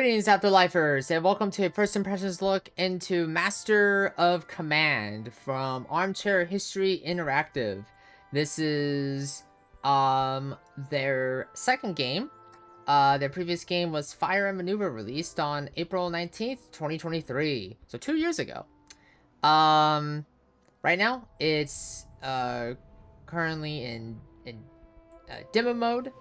Greetings, Afterlifers, and welcome to a first impressions look into Master of Command from Armchair History Interactive. This is their second game. Their previous game was Fire and Maneuver, released on April 19th, 2023. So 2 years ago. Right now it's currently in demo mode.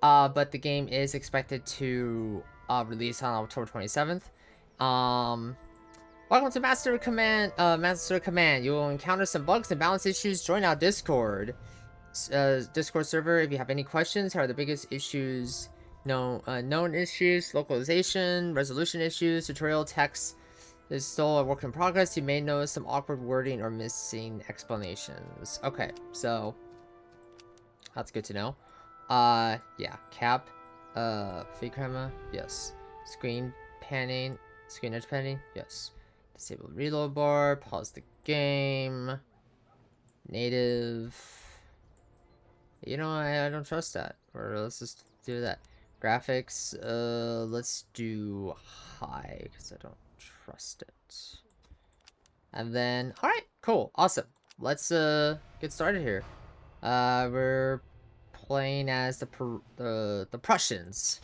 But the game is expected to release on October 27th. Welcome to Master Command. Master Command. You will encounter some bugs and balance issues. Join our Discord. Discord server. If you have any questions, here are the biggest issues. Known issues: localization, resolution issues, tutorial text is still a work in progress. You may notice some awkward wording or missing explanations. Okay, so that's good to know. Yeah, cap, fake camera, yes. Screen panning, screen edge panning, yes. Disable reload bar, pause the game. Native. You know, I don't trust that. Or let's just do that. Graphics, let's do high, because I don't trust it. And then, alright, cool, awesome. Let's, get started here. We're playing as the Prussians.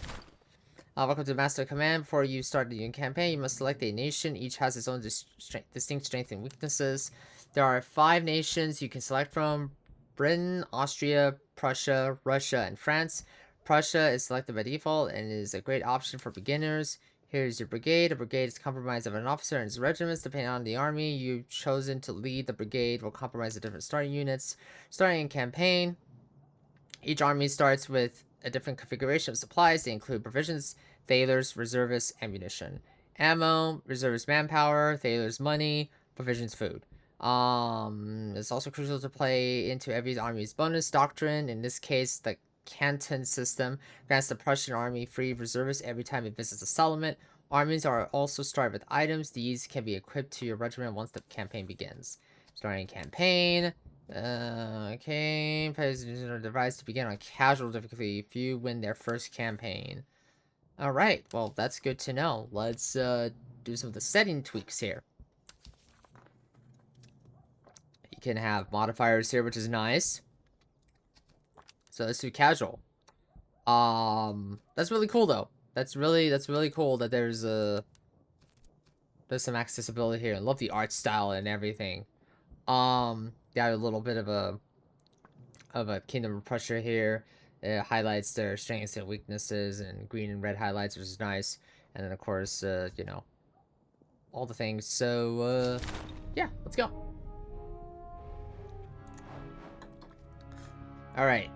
Welcome to Master Command. Before you start the campaign, you must select a nation. Each has its own distinct strengths and weaknesses. There are 5 nations you can select from: Britain, Austria, Prussia, Russia, and France. Prussia is selected by default and is a great option for beginners. Here's your brigade. A brigade is comprised of an officer and his regiments. Depending on the army you've chosen to lead, the brigade will comprise the different starting units. Starting in campaign, each army starts with a different configuration of supplies. They include provisions, thalers, reservists, ammunition, ammo, reservists manpower, thalers money, provisions food. It's also crucial to play into every army's bonus doctrine. In this case, the canton system grants the Prussian army free reservists every time it visits a settlement. Armies are also started with items. These can be equipped to your regiment once the campaign begins. Starting campaign. Okay, players use a device to begin on casual difficulty if you win their first campaign. Alright, well, that's good to know. Let's do some of the setting tweaks here. You can have modifiers here, which is nice. So let's do casual. That's really cool though. That's really cool that there's some accessibility here. I love the art style and everything. Got a little bit of a Kingdom of Prussia here. It highlights their strengths and weaknesses, and green and red highlights, which is nice. And then of course, you know, all the things. So yeah, let's go. All right.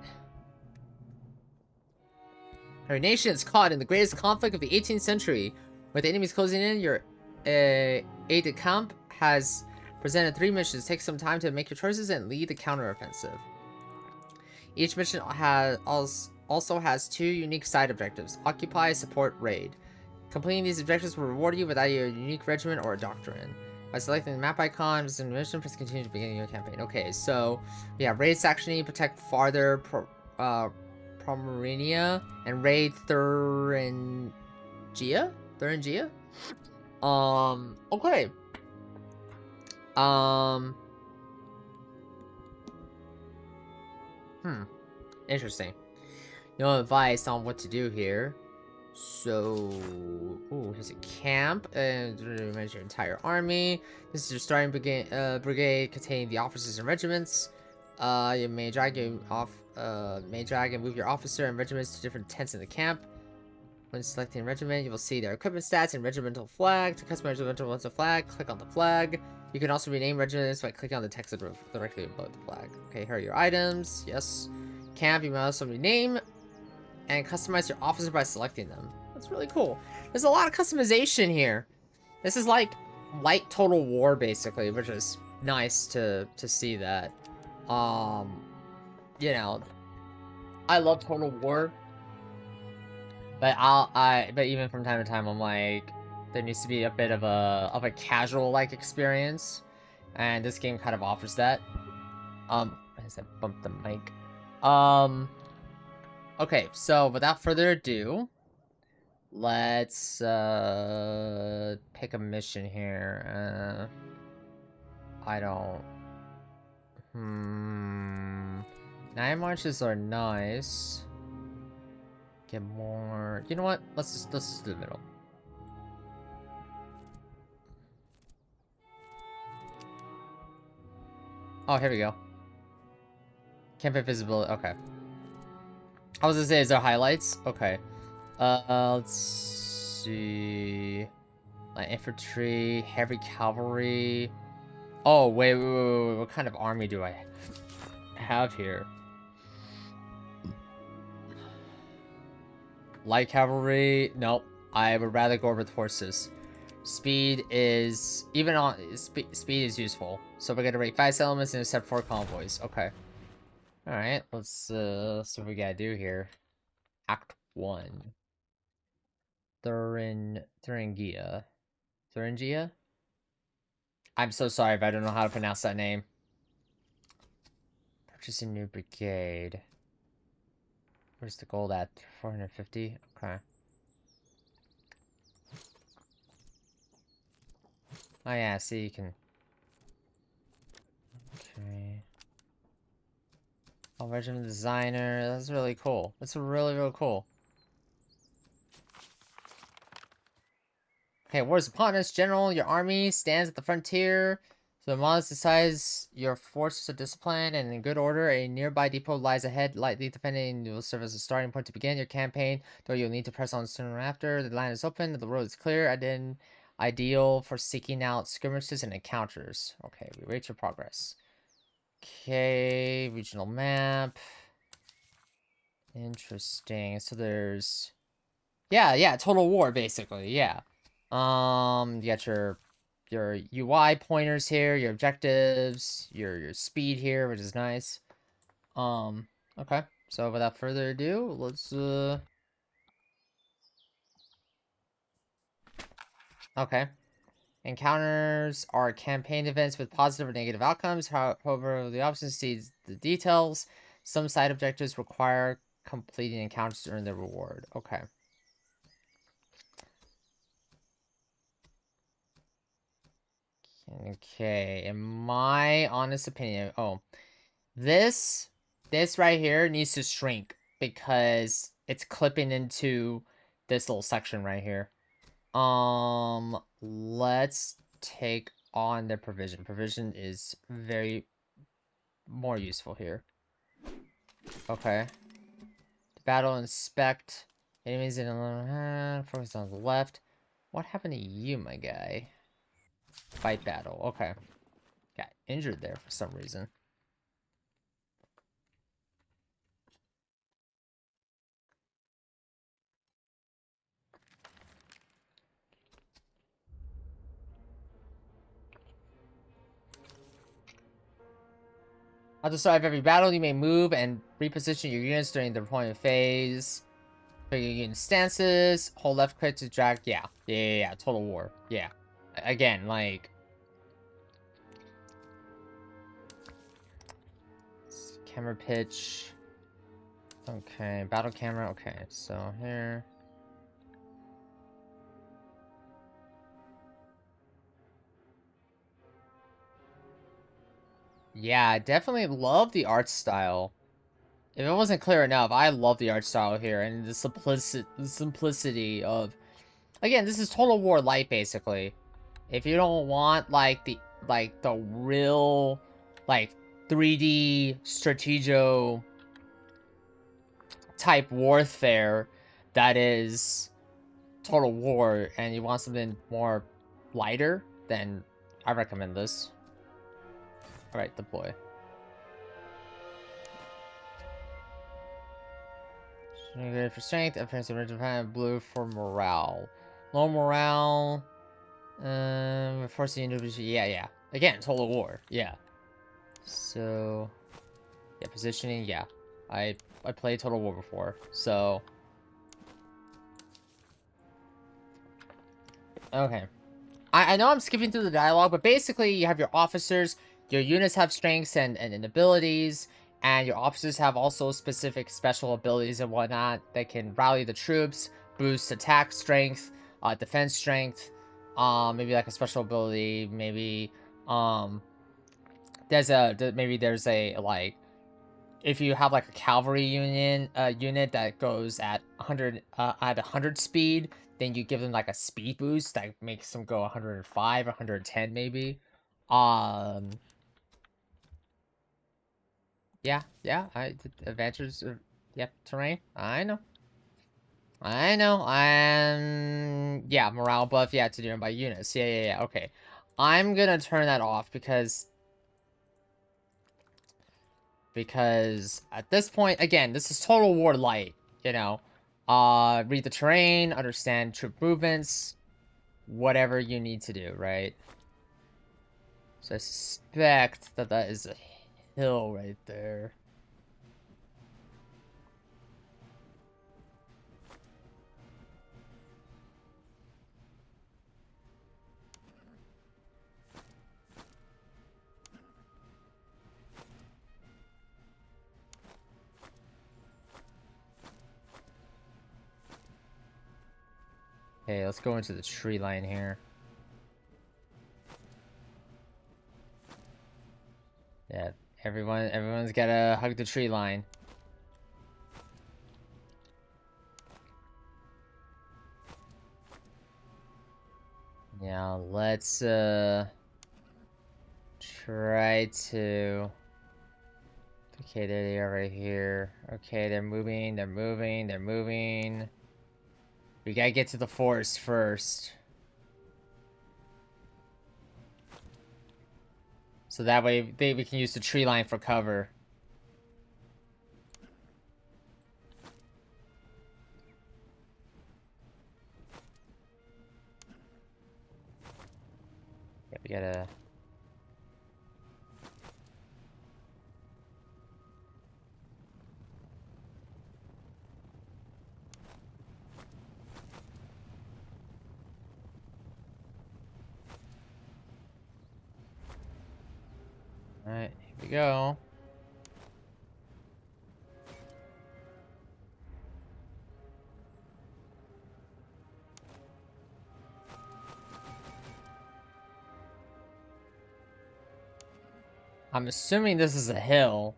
Our nation is caught in the greatest conflict of the 18th century. With the enemies closing in, your aide-de-camp has presented 3 missions. Take some time to make your choices and lead the counteroffensive. Each mission also has 2 unique side objectives: occupy, support, raid. Completing these objectives will reward you with either a unique regiment or a doctrine. By selecting the map icon, visit the mission, press continue to begin your campaign. Okay, so we have raid Saxony, protect farther Pomerania, and raid Thuringia? Thuringia? Okay. Interesting. No advice on what to do here. So, ooh, here's a camp, and manage your entire army. This is your starting brigade containing the officers and regiments. You may drag and move your officer and regiments to different tents in the camp. When selecting a regiment, you will see their equipment stats and regimental flag. To customize regimental flag, click on the flag. You can also rename regiments by clicking on the text directly above the flag. Okay, here are your items. Yes. Camp, you may also rename and customize your officer by selecting them. That's really cool. There's a lot of customization here. This is like light Total War, basically, which is nice to see that. You know, I love Total War, but but even from time to time, I'm like, there needs to be a bit of a casual like experience, and this game kind of offers that. As I bumped the mic. Okay, so without further ado, Let's pick a mission here. I don't. 9 marches are nice. Get more. You know what? Let's just do the middle. Oh, here we go. Campaign visibility. Okay. I was gonna say, is there highlights? Okay. Let's see. Light infantry, heavy cavalry. Oh, wait. What kind of army do I have here? Light cavalry. Nope. I would rather go with horses. Speed is even on speed is useful. So we're gonna rate 5 settlements and intercept 4 convoys. Okay. All right. Let's see what we gotta do here. Act 1. Thuringia. Thuringia? I'm so sorry if I don't know how to pronounce that name. Purchase a new brigade. Where's the gold at? 450? Okay. Oh yeah, see you can... Okay. Oh, regiment designer. That's really cool. That's really, really cool. Okay, wars upon us, General. Your army stands at the frontier. So the monarch decides your forces are disciplined and in good order. A nearby depot lies ahead, lightly defending. Will serve as a starting point to begin your campaign. Though you'll need to press on sooner or after. The line is open. The road is clear. Ideal for seeking out skirmishes and encounters. Okay, we rate your progress. Okay, regional map. Interesting. So there's... Yeah, total war, basically, yeah. You got your UI pointers here, your objectives, your speed here, which is nice. Okay. So without further ado, let's okay. Encounters are campaign events with positive or negative outcomes. However, the option sees the details. Some side objectives require completing encounters to earn the reward. Okay. Okay, in my honest opinion, this right here needs to shrink because it's clipping into this little section right here. Let's take on the provision. Provision is very more useful here. Okay. Battle inspect. Enemies in a focus on the left. What happened to you, my guy? Fight battle. Okay. Got injured there for some reason. At the start of every battle, you may move and reposition your units during the deployment phase. Pick your unit stances. Hold left click to drag. Yeah. Total war. Yeah. Again, like... Camera pitch. Okay, battle camera. Okay, so here. Yeah, I definitely love the art style. If it wasn't clear enough, I love the art style here and the simplicity of... Again, this is Total War Light, basically. If you don't want, like, the real, like, 3D Stratego type warfare that is Total War, and you want something more lighter, then I recommend this. Alright, deploy. Good for strength, appearance of original blue for morale. Low morale. Forcing individual. Yeah. Again, Total War. Yeah. So, yeah, positioning. Yeah, I played Total War before, so okay. I know I'm skipping through the dialogue, but basically you have your officers. Your units have strengths and abilities, and your officers have also specific special abilities and whatnot that can rally the troops, boost attack strength, defense strength, maybe like a special ability, maybe there's a like, if you have like a cavalry unit that goes at 100 speed, then you give them like a speed boost that makes them go 105 or 110 maybe. Yeah, adventures of, yep, terrain. I know. Yeah, morale buff, yeah, to do by units. Yeah, okay. I'm gonna turn that off because at this point, again, this is Total War Light, you know. Read the terrain, understand troop movements, whatever you need to do, right? So I suspect that that is a hill right there. Okay, let's go into the tree line here. Yeah, everyone's gotta hug the tree line. Yeah, let's try to. Okay, there they are right here. Okay, they're moving. We gotta get to the forest first. So that way we can use the tree line for cover. Yeah, we gotta. Alright, here we go. I'm assuming this is a hill.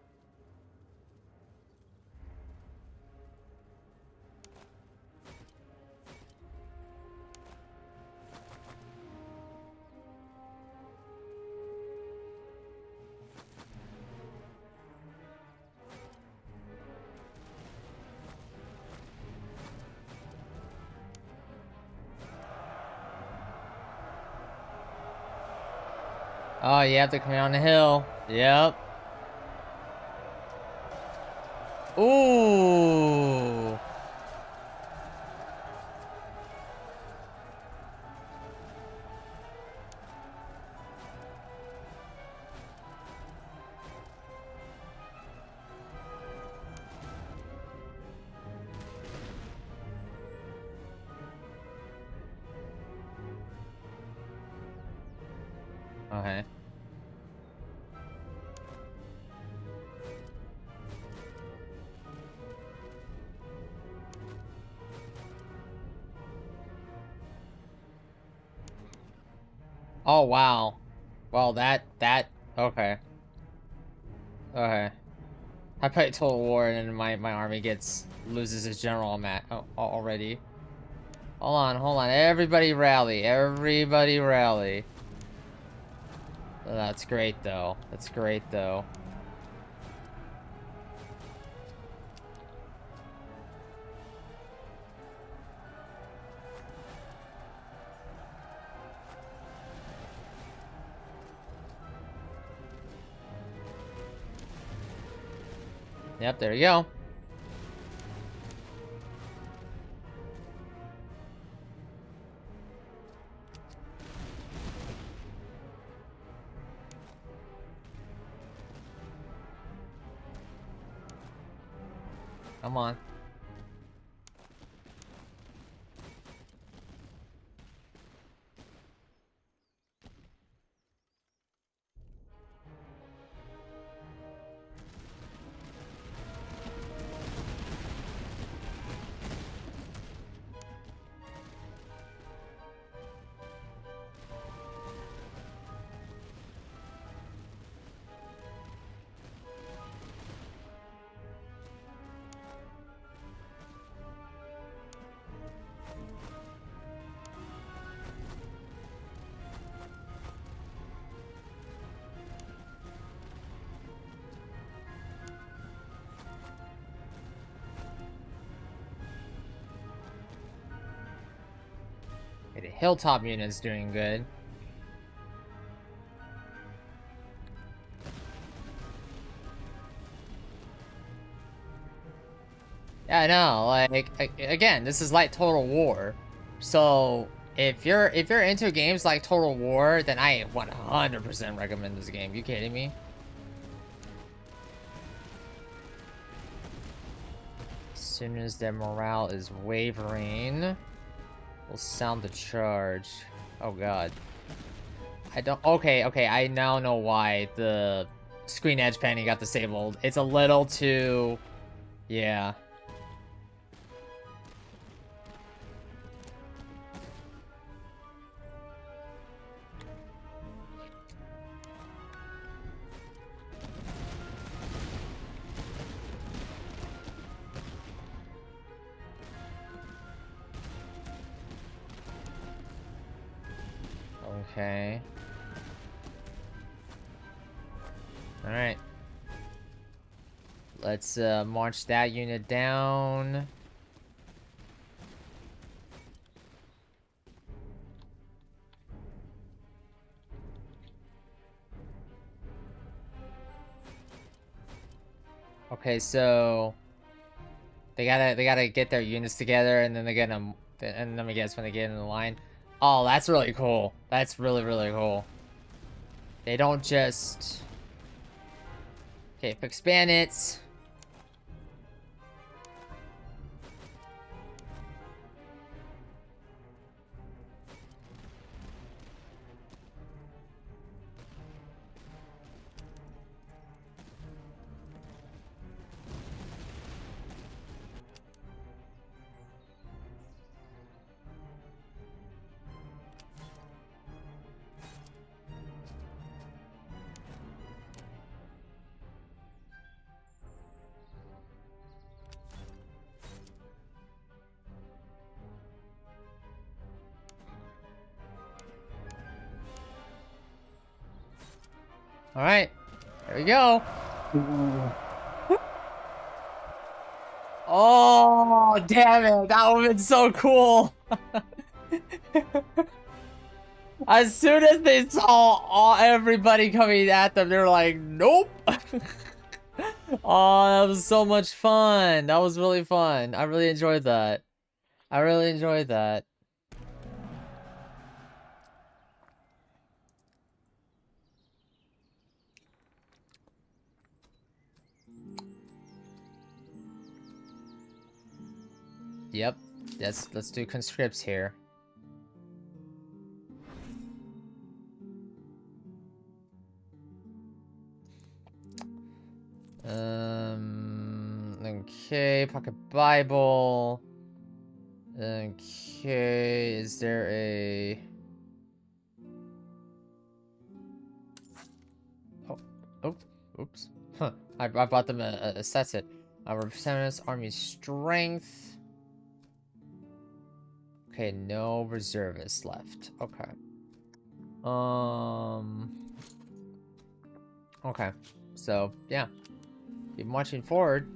Oh, you have to come down the hill. Yep. Ooh. Okay. Oh, wow. Well, okay. Okay. I played Total War and then my army loses its general already. Hold on. Everybody rally. Everybody rally. Oh, that's great though. That's great though. Yep, there you go. Come on. Okay, the hilltop unit's doing good. Yeah, I know. Like, again, this is like Total War. So if you're into games like Total War, then I 100% recommend this game. You kidding me? As soon as their morale is wavering, we'll sound the charge. Oh god. I don't. Okay, I now know why the screen edge panning got disabled. It's a little too. Yeah. Okay. Alright. Let's march that unit down. Okay, so they gotta get their units together, and then they get them, and then I guess when they get in the line. Oh, that's really cool. That's really cool. They don't just. Okay, fix bandits. All right, there we go. Oh, damn it. That would have been so cool. As soon as they saw everybody coming at them, they were like, nope. Oh, that was so much fun. That was really fun. I really enjoyed that. I really enjoyed that. Yep. Let's do conscripts here. Okay, pocket Bible. Okay, is there a... Oh, oops. Huh, I bought them a set it. Representatives, army strength. Okay, no reservists left. Okay. Okay. So, yeah. Keep marching forward.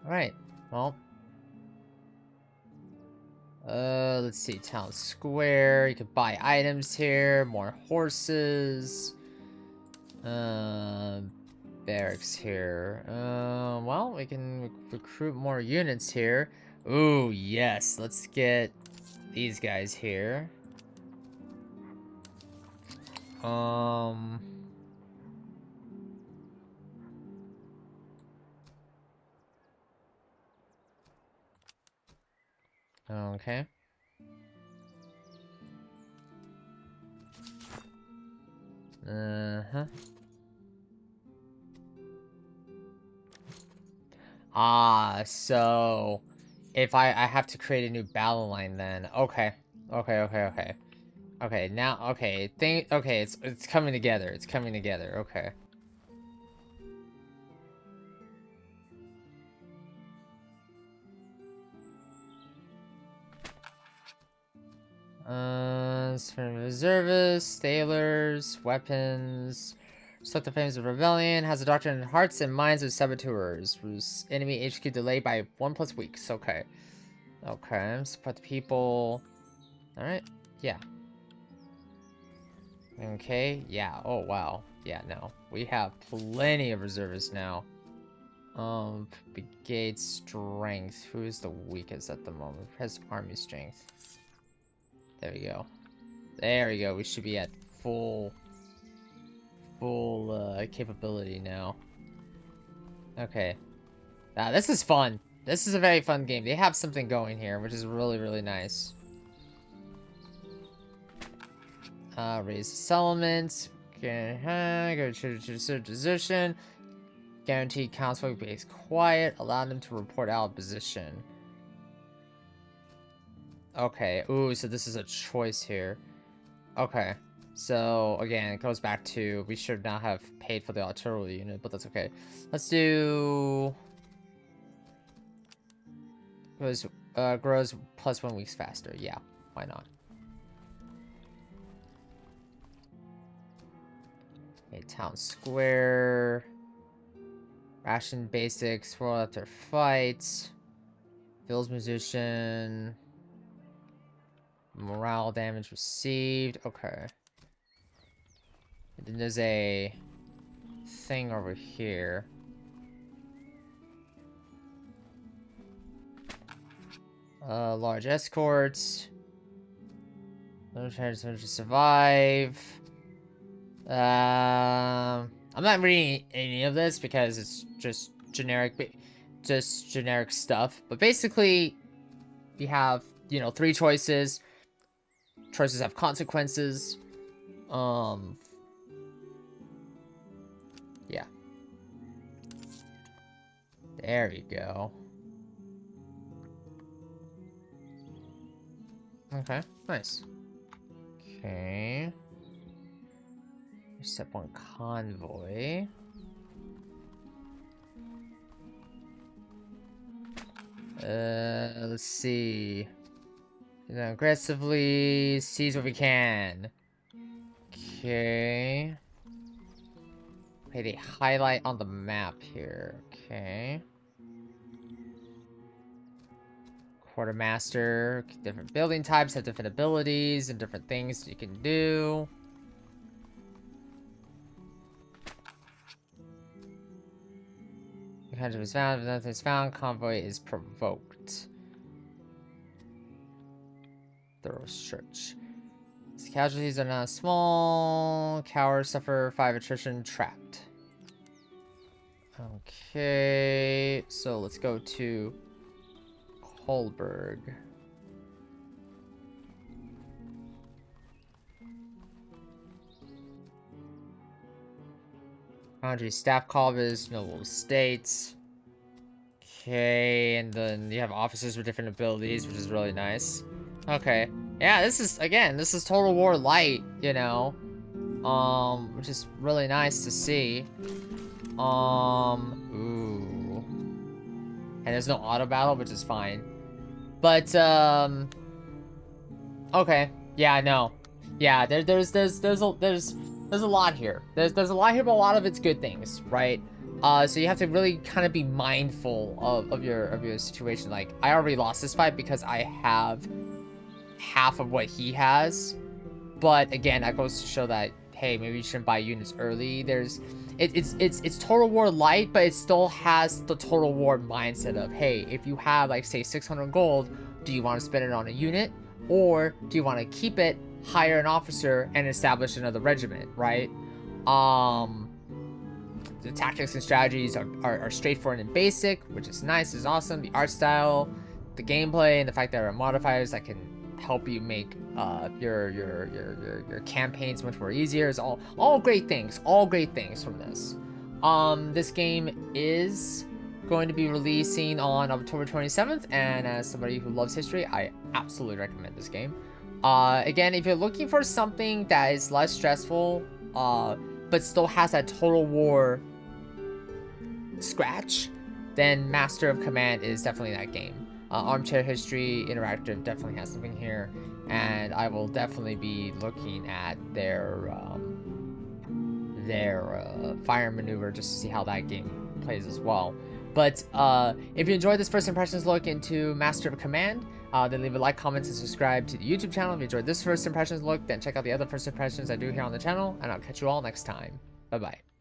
Alright. Well. Let's see. Town square. You could buy items here. More horses. Barracks here. Well, we can recruit more units here. Ooh, yes. Let's get these guys here. Okay. Uh-huh. Ah, so if I have to create a new battle line then. Okay. Okay, now okay. Okay, it's coming together. It's coming together. Okay. Reservists, sailors, weapons. Struck the flames of rebellion. Has a doctrine in hearts and minds of saboteurs. Whose enemy HQ delayed by 1+ weeks. Okay. Okay. Support the people. Alright. Yeah. Okay. Yeah. Oh, wow. Yeah, no. We have plenty of reservists now. Brigade strength. Who is the weakest at the moment? Has army strength. There we go. There we go. We should be at full capability now. Okay. Now this is fun. This is a very fun game. They have something going here, which is really, really nice. Raise the settlements. Okay, go to position. Guarantee council base quiet. Allow them to report out of position. Okay. Ooh, so this is a choice here. Okay. So, again, it goes back to we should not have paid for the artillery unit, but that's okay. Let's do... grows +1 weeks faster. Yeah, why not? Okay, town square. Ration basics, world after fights. Phil's musician. Morale damage received. Okay. And then there's a thing over here. Large escorts. No chance to survive. I'm not reading any of this because it's just generic stuff. But basically, you have, you know, 3 choices. Choices have consequences. Yeah. There you go. Okay, nice. Okay. Step 1 convoy. Let's see. Aggressively seize what we can. Okay. Okay, they highlight on the map here. Okay. Quartermaster. Different building types have different abilities and different things you can do. The country is found. If nothing is found, convoy is provoked. Thorough search. These casualties are not small. Cowards suffer 5 attrition. Trapped. Okay, so let's go to Holberg. Foundry staff college, noble estates. Okay, and then you have officers with different abilities, which is really nice. Okay. Yeah, this is Total War Light, you know. Which is really nice to see. Ooh. And there's no auto battle, which is fine. But, okay. Yeah, no. Yeah, there's a lot here. There's a lot here, but a lot of it's good things, right? So you have to really kind of be mindful of your situation. Like, I already lost this fight because I have half of what he has. But again, that goes to show that, hey, maybe you shouldn't buy units early. It's Total War Light, but it still has the Total War mindset of, hey, if you have, like, say 600 gold, do you want to spend it on a unit, or do you want to keep it, hire an officer, and establish another regiment, right? The tactics and strategies are straightforward and basic, which is nice, is awesome. The art style, the gameplay, and the fact that there are modifiers that can help you make your campaigns much more easier is all great things. All great things from this. This game is going to be releasing on October 27th, and as somebody who loves history, I absolutely recommend this game. Again, if you're looking for something that is less stressful, but still has that Total War scratch, then Master of Command is definitely that game. Armchair History Interactive definitely has something here, and I will definitely be looking at their fire maneuver just to see how that game plays as well. But if you enjoyed this first impressions look into Master of Command, then leave a like, comment, and subscribe to the YouTube channel. If you enjoyed this first impressions look, then check out the other first impressions I do here on the channel, and I'll catch you all next time. Bye bye.